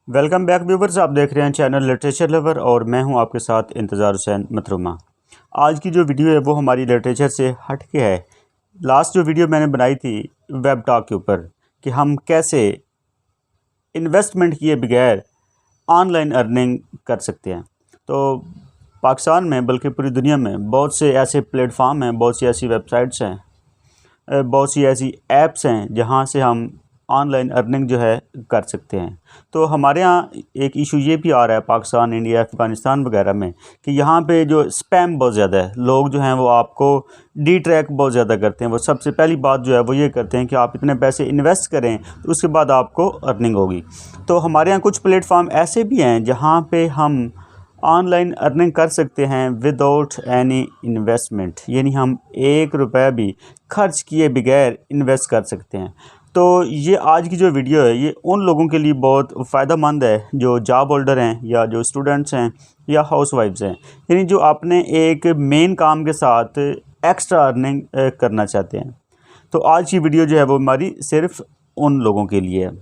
Welcome back viewers. आप देख रहे हैं चैनल लिटरेचर लवर और मैं हूं आपके साथ इंतज़ार हुसैन मतरुमा। आज की जो वीडियो है वो हमारी लिटरेचर से हट के है। लास्ट जो वीडियो मैंने बनाई थी वेब टॉक के ऊपर कि हम कैसे इन्वेस्टमेंट किए बगैर ऑनलाइन अर्निंग कर सकते हैं। तो पाकिस्तान में बल्कि पूरी दुनिया में बहुत से ऐसे प्लेटफॉर्म हैं, बहुत सी ऐसी वेबसाइट्स हैं, बहुत सी ऐसी ऐप्स हैं जहां से हम ऑनलाइन अर्निंग जो है कर सकते हैं। तो हमारे यहाँ एक इशू ये भी आ रहा है पाकिस्तान, इंडिया, अफ़गानिस्तान वगैरह में कि यहाँ पे जो स्पैम बहुत ज़्यादा है। लोग जो हैं वो आपको डी ट्रैक बहुत ज़्यादा करते हैं। वो सबसे पहली बात जो है वो ये करते हैं कि आप इतने पैसे इन्वेस्ट करें तो उसके बाद आपको अर्निंग होगी। तो हमारे यहाँ कुछ प्लेटफॉर्म ऐसे भी हैं जहाँ पर हम ऑनलाइन अर्निंग कर सकते हैं विदाउट एनी इन्वेस्टमेंट, यानी हम 1 रुपया भी खर्च किए बगैर इन्वेस्ट कर सकते हैं। तो ये आज की जो वीडियो है ये उन लोगों के लिए बहुत फ़ायदेमंद है जो जॉब होल्डर हैं या जो स्टूडेंट्स हैं या हाउसवाइफ्स हैं, यानी जो अपने एक मेन काम के साथ एक्स्ट्रा अर्निंग करना चाहते हैं। तो आज की वीडियो जो है वो हमारी सिर्फ उन लोगों के लिए है।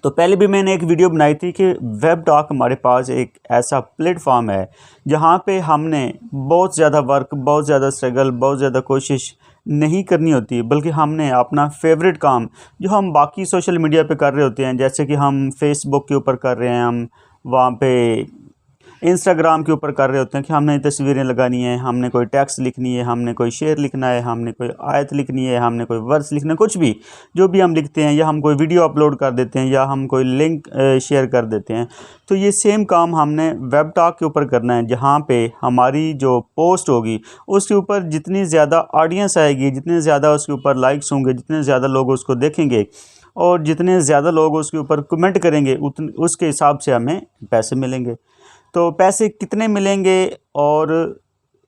तो पहले भी मैंने एक वीडियो बनाई थी कि वेब टॉक हमारे पास एक ऐसा प्लेटफॉर्म है जहाँ पे हमने बहुत ज़्यादा वर्क, बहुत ज़्यादा स्ट्रगल, बहुत ज़्यादा कोशिश नहीं करनी होती, बल्कि हमने अपना फेवरेट काम जो हम बाकी सोशल मीडिया पे कर रहे होते हैं, जैसे कि हम फेसबुक के ऊपर कर रहे हैं, हम वहाँ पे इंस्टाग्राम के ऊपर कर रहे होते हैं कि हमने तस्वीरें लगानी है, हमने कोई टेक्स्ट लिखनी है, हमने कोई शेर लिखना है, हमने कोई आयत लिखनी है, हमने कोई वर्स लिखना है, कुछ भी जो भी हम लिखते हैं, या हम कोई वीडियो अपलोड कर देते हैं, या हम कोई लिंक शेयर कर देते हैं। तो ये सेम काम हमने वेब टॉक के ऊपर करना है, जहाँ पे हमारी जो पोस्ट होगी उसके ऊपर जितनी ज़्यादा ऑडियंस आएगी, जितने ज़्यादा उसके ऊपर लाइक्स होंगे, जितने ज़्यादा लोग उसको देखेंगे और जितने ज़्यादा लोग उसके ऊपर कमेंट करेंगे उसके हिसाब से हमें पैसे मिलेंगे। तो पैसे कितने मिलेंगे और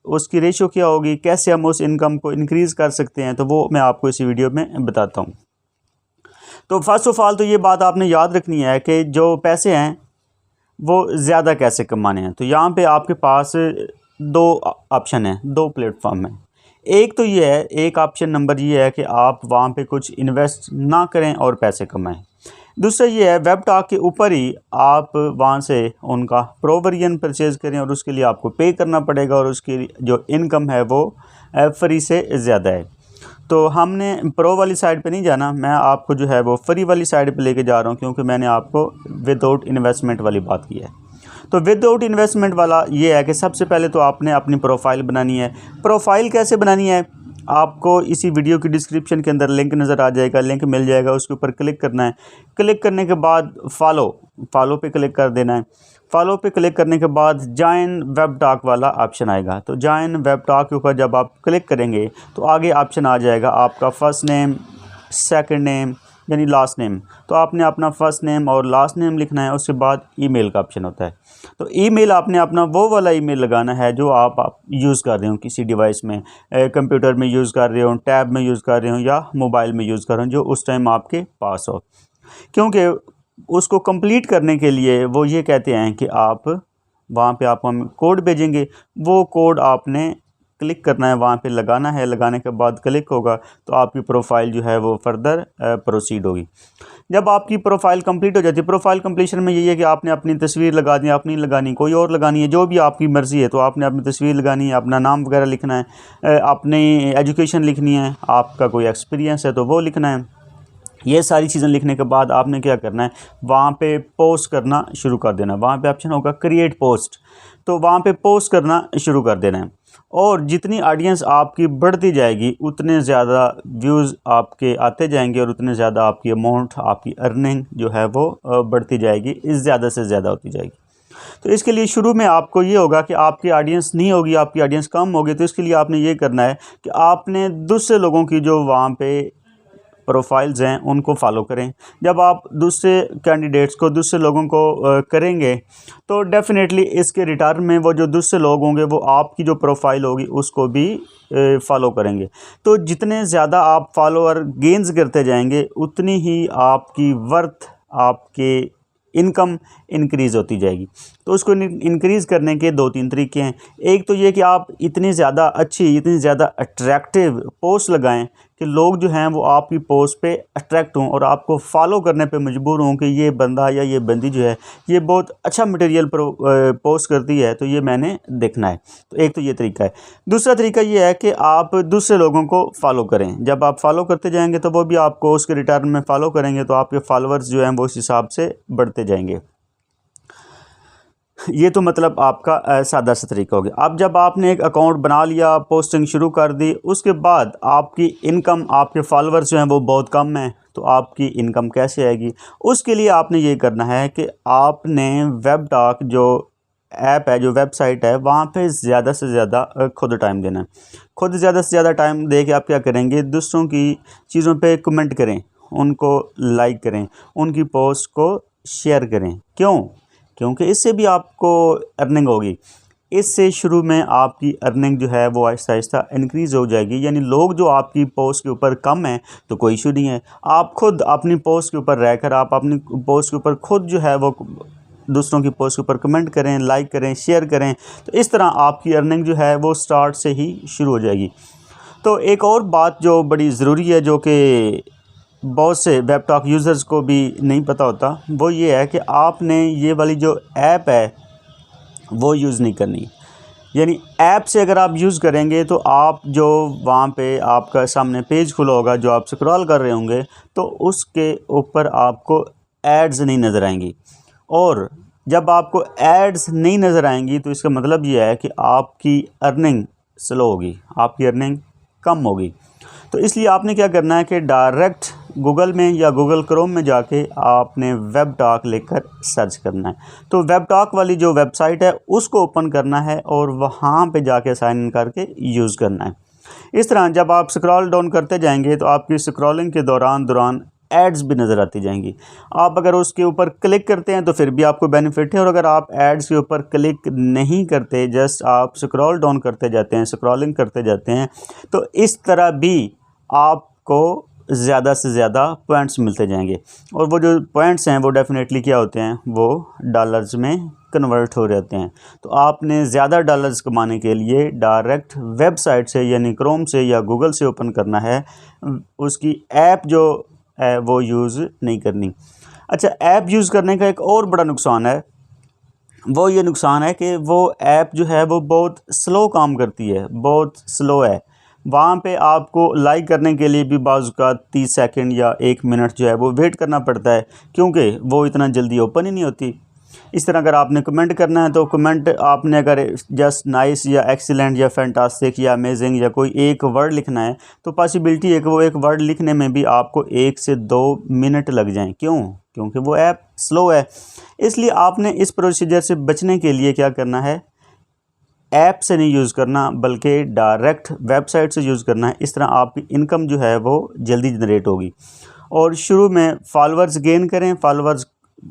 उसकी रेशो क्या होगी, कैसे हम उस इनकम को इंक्रीज़ कर सकते हैं, तो वो मैं आपको इसी वीडियो में बताता हूँ। तो फर्स्ट ऑफ़ ऑल तो ये बात आपने याद रखनी है कि जो पैसे हैं वो ज़्यादा कैसे कमाने हैं। तो यहाँ पे आपके पास 2 ऑप्शन हैं, 2 प्लेटफॉर्म हैं। एक तो ये है, एक ऑप्शन नंबर ये है कि आप वहाँ पे कुछ इन्वेस्ट ना करें और पैसे कमाएं। दूसरा ये है वेब टॉक के ऊपर ही आप वहाँ से उनका प्रो वर्जन परचेज़ करें और उसके लिए आपको पे करना पड़ेगा और उसकी जो इनकम है वो फ्री से ज़्यादा है। तो हमने प्रो वाली साइड पे नहीं जाना, मैं आपको जो है वो फ्री वाली साइड पे लेके जा रहा हूँ, क्योंकि मैंने आपको विदाउट इन्वेस्टमेंट वाली बात की है। तो विदाउट इन्वेस्टमेंट वाला ये है कि सबसे पहले तो आपने अपनी प्रोफाइल बनानी है। प्रोफाइल कैसे बनानी है, आपको इसी वीडियो की डिस्क्रिप्शन के अंदर लिंक नज़र आ जाएगा, लिंक मिल जाएगा, उसके ऊपर क्लिक करना है। क्लिक करने के बाद फॉलो पे क्लिक कर देना है। फॉलो पे क्लिक करने के बाद जॉइन वेब टॉक वाला ऑप्शन आएगा। तो जॉइन वेब टॉक के ऊपर जब आप क्लिक करेंगे तो आगे ऑप्शन आ जाएगा आपका फ़र्स्ट नेम, सेकंड नेम यानी लास्ट नेम। तो आपने अपना फ़र्स्ट नेम और लास्ट नेम लिखना है। उसके बाद ईमेल का ऑप्शन होता है। तो ईमेल आपने अपना वो वाला ईमेल लगाना है जो आप यूज़ कर रहे हो किसी डिवाइस में, कंप्यूटर में यूज़ कर रहे हो, टैब में यूज़ कर रहे हो या मोबाइल में यूज़ कर रहे हो, जो उस टाइम आपके पास हो। क्योंकि उसको कंप्लीट करने के लिए वो ये कहते हैं कि आप वहाँ पे आप हम कोड भेजेंगे, वो कोड आपने क्लिक करना है, वहाँ पे लगाना है। लगाने के बाद क्लिक होगा तो आपकी प्रोफाइल जो है वो फर्दर प्रोसीड होगी। जब आपकी प्रोफाइल कंप्लीट हो जाती है, प्रोफाइल कंप्लीशन में यही है कि आपने अपनी तस्वीर लगा दी, अपनी लगानी, कोई और लगानी है, जो भी आपकी मर्ज़ी है। तो आपने अपनी तस्वीर लगानी है, अपना नाम वगैरह लिखना है, अपनी एजुकेशन लिखनी है, आपका कोई एक्सपीरियंस है तो वो लिखना है। ये सारी चीज़ें लिखने के बाद आपने क्या करना है, वहाँ पे पोस्ट करना शुरू कर देना। वहाँ पे ऑप्शन होगा क्रिएट पोस्ट, तो वहाँ पे पोस्ट करना शुरू कर देना है। और जितनी ऑडियंस आपकी बढ़ती जाएगी उतने ज़्यादा व्यूज़ आपके आते जाएंगे और उतने ज़्यादा आपकी अमाउंट, आपकी अर्निंग जो है वो बढ़ती जाएगी, इस ज़्यादा से ज़्यादा होती जाएगी। तो इसके लिए शुरू में आपको ये होगा कि आपकी ऑडियंस नहीं होगी, आपकी ऑडियंस कम होगी। तो इसके लिए आपने ये करना है कि आपने दूसरे लोगों की जो वहाँ पे प्रोफाइल्स हैं उनको फॉलो करें। जब आप दूसरे कैंडिडेट्स को, दूसरे लोगों को करेंगे तो डेफिनेटली इसके रिटर्न में वो जो दूसरे लोग होंगे वो आपकी जो प्रोफाइल होगी उसको भी फॉलो करेंगे। तो जितने ज़्यादा आप फॉलोअर गेंस करते जाएंगे उतनी ही आपकी वर्थ, आपके इनकम इंक्रीज़ होती जाएगी। तो उसको इंक्रीज़ करने के 2-3 तरीके हैं। एक तो ये कि आप इतनी ज़्यादा अच्छी, इतनी ज़्यादा अट्रैक्टिव पोस्ट लगाएं कि लोग जो हैं वो आपकी पोस्ट पे अट्रैक्ट हों और आपको फॉलो करने पे मजबूर हों कि ये बंदा या ये बंदी जो है ये बहुत अच्छा मटेरियल पोस्ट करती है, तो ये मैंने देखना है। तो एक तो ये तरीका है। दूसरा तरीका ये है कि आप दूसरे लोगों को फॉलो करें। जब आप फॉलो करते जाएंगे तो वो भी आपको उसके रिटर्न में फॉलो करेंगे, तो आपके फॉलोअर्स जो हैं वो उस हिसाब से बढ़ते जाएंगे। ये तो मतलब आपका सादा सा तरीका हो गया। अब जब आपने एक अकाउंट बना लिया, पोस्टिंग शुरू कर दी, उसके बाद आपकी इनकम, आपके फॉलोअर्स जो हैं वो बहुत कम हैं, तो आपकी इनकम कैसे आएगी? उसके लिए आपने ये करना है कि आपने वेबटॉक जो ऐप है, जो वेबसाइट है, वहाँ पे ज़्यादा से ज़्यादा खुद टाइम देना है। खुद ज़्यादा से ज़्यादा टाइम दे के आप क्या करेंगे, दूसरों की चीज़ों पे कमेंट करें, उनको लाइक करें, उनकी पोस्ट को शेयर करें। क्यों? क्योंकि इससे भी आपको अर्निंग होगी। इससे शुरू में आपकी अर्निंग जो है वो आहिस्ता आहिस्ता इंक्रीज़ हो जाएगी। यानी लोग जो आपकी पोस्ट के ऊपर कम हैं तो कोई इशू नहीं है, आप खुद अपनी पोस्ट के ऊपर रहकर आप अपनी पोस्ट के ऊपर खुद जो है वो दूसरों की पोस्ट के ऊपर कमेंट करें, लाइक करें, शेयर करें, तो इस तरह आपकी अर्निंग जो है वो स्टार्ट से ही शुरू हो जाएगी। तो एक और बात जो बड़ी ज़रूरी है, जो कि बहुत से वेबटॉक यूज़र्स को भी नहीं पता होता, वो ये है कि आपने ये वाली जो ऐप है वो यूज़ नहीं करनी। यानी ऐप से अगर आप यूज़ करेंगे तो आप जो वहाँ पे आपका सामने पेज खुला होगा, जो आप स्क्रॉल कर रहे होंगे, तो उसके ऊपर आपको एड्स नहीं नज़र आएंगी। और जब आपको एड्स नहीं नज़र आएंगी तो इसका मतलब ये है कि आपकी अर्निंग स्लो होगी, आपकी अर्निंग कम होगी। तो इसलिए आपने क्या करना है कि डायरेक्ट गूगल में या गूगल क्रोम में जाके आपने वेबटॉक लेकर सर्च करना है। तो वेबटॉक वाली जो वेबसाइट है उसको ओपन करना है और वहाँ पे जाके साइन इन करके यूज़ करना है। इस तरह जब आप स्क्रॉल डाउन करते जाएंगे तो आपकी स्क्रॉलिंग के दौरान एड्स भी नज़र आती जाएंगी। आप अगर उसके ऊपर क्लिक करते हैं तो फिर भी आपको बेनिफिट है, और अगर आप एड्स के ऊपर क्लिक नहीं करते, जस्ट आप स्क्रॉल डाउन करते जाते हैं, स्क्रॉलिंग करते जाते हैं, तो इस तरह भी आपको ज़्यादा से ज़्यादा पॉइंट्स मिलते जाएंगे। और वो जो पॉइंट्स हैं वो डेफिनेटली क्या होते हैं, वो डॉलर्स में कन्वर्ट हो जाते हैं। तो आपने ज़्यादा डॉलर्स कमाने के लिए डायरेक्ट वेबसाइट से यानी क्रोम से या गूगल से ओपन करना है, उसकी ऐप जो है वो यूज़ नहीं करनी। अच्छा, ऐप यूज़ करने का एक और बड़ा नुकसान है, वो ये नुकसान है कि वो ऐप जो है वो बहुत स्लो काम करती है, बहुत स्लो है। वहाँ पे आपको लाइक करने के लिए भी बाज़ औक़ात 30 सेकंड या 1 मिनट जो है वो वेट करना पड़ता है, क्योंकि वो इतना जल्दी ओपन ही नहीं होती। इस तरह अगर आपने कमेंट करना है तो कमेंट आपने अगर जस्ट नाइस या एक्सीलेंट या फैंटास्टिक या अमेजिंग या कोई एक वर्ड लिखना है, तो पॉसिबिलिटी है कि वो एक वर्ड लिखने में भी आपको 1 से 2 मिनट लग जाएं। क्यों? क्योंकि वो ऐप स्लो है। इसलिए आपने इस प्रोसीजर से बचने के लिए क्या करना है, ऐप से नहीं यूज़ करना बल्कि डायरेक्ट वेबसाइट से यूज़ करना है। इस तरह आपकी इनकम जो है वो जल्दी जनरेट होगी। और शुरू में फॉलोअर्स गेन करें, फॉलोअर्स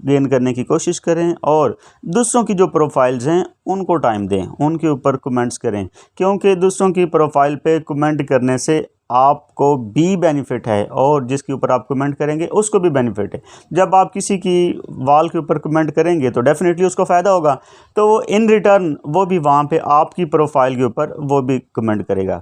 गेन करने की कोशिश करें, और दूसरों की जो प्रोफाइल्स हैं उनको टाइम दें, उनके ऊपर कमेंट्स करें, क्योंकि दूसरों की प्रोफाइल पे कमेंट करने से आपको भी बेनिफिट है और जिसके ऊपर आप कमेंट करेंगे उसको भी बेनिफिट है। जब आप किसी की वॉल के ऊपर कमेंट करेंगे तो डेफिनेटली उसको फ़ायदा होगा, तो वो इन रिटर्न वो भी वहाँ पे आपकी प्रोफाइल के ऊपर वो भी कमेंट करेगा।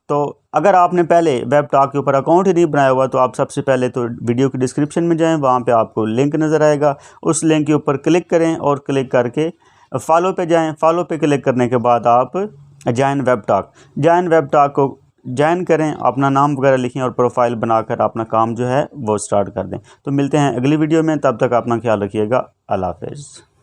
तो अगर आपने पहले वेबटॉक के ऊपर अकाउंट ही नहीं बनाया हुआ तो आप सबसे पहले तो वीडियो की डिस्क्रिप्शन में जाएं, वहाँ पे आपको लिंक नज़र आएगा, उस लिंक के ऊपर क्लिक करें और क्लिक करके फॉलो पे जाएं। फॉलो पे क्लिक करने के बाद आप जॉइन वेबटॉक को ज्वाइन करें, अपना नाम वगैरह लिखें और प्रोफाइल बनाकर अपना काम जो है वो स्टार्ट कर दें। तो मिलते हैं अगली वीडियो में, तब तक अपना ख्याल रखिएगा। अल्लाह हाफ़िज़।